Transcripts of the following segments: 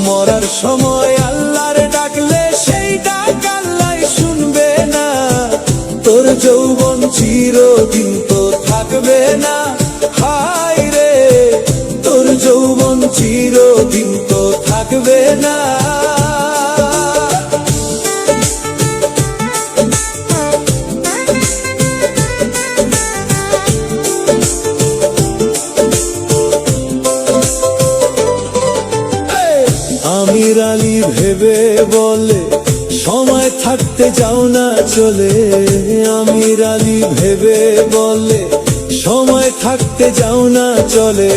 মরার সময় আল্লাহর ডাকলে সেই ডাক আল্লাহ শুনবে না। তোর যৌবন চিরদিন তো থাকবে না, হায় রে তোর যৌবন চিরদিন তো থাকবে না। আমির আলী ভেবে বলে সময় থাকতে যাও না চলে। আমির আলী ভেবে বলে সময় থাকতে যাও না চলে।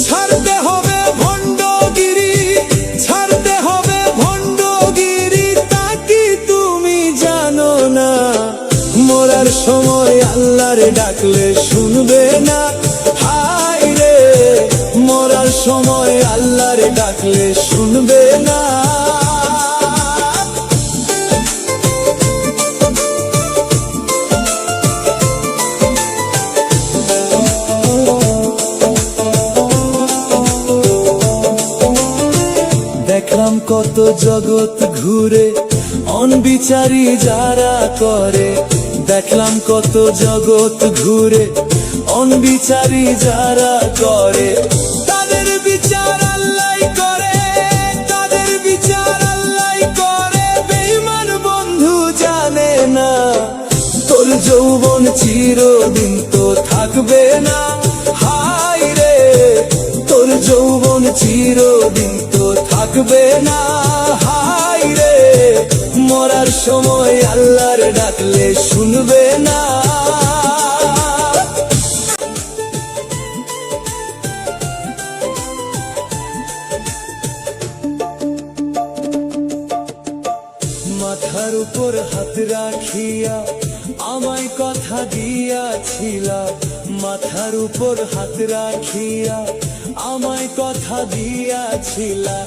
ছাড়তে হবে ভণ্ডগিরি, ছাড়তে হবে ভণ্ডগিরি, তা কি তুমি জানো না? মরার সময় আল্লাহর ডাকলে শুনবে না, হায় রে মরার সময় আল্লাহর ডাকলে শুনবে না। দেখলাম কত জগৎ ঘুরে অনবিচারী যারা করে। দেখলাম কত জগৎ ঘুরে অনবিচারী যারা করে। তাদের বিচার আল্লাহ করে, তাদের বিচার আল্লাহ করে। বেঈমান বন্ধু জানে না তোর যৌবন চিরদিন তো থাকবে না, হায় রে তোর যৌবন চিরদিন তো থাকবে না, হায় রে মরার সময় আল্লাহর ডাকলে শুনবে না। মাথার উপর হাত রাখিয়া আমায় কথা দিয়াছিলা। মাথার উপর হাত রাখিয়া আমায় কথা দিয়াছিলা।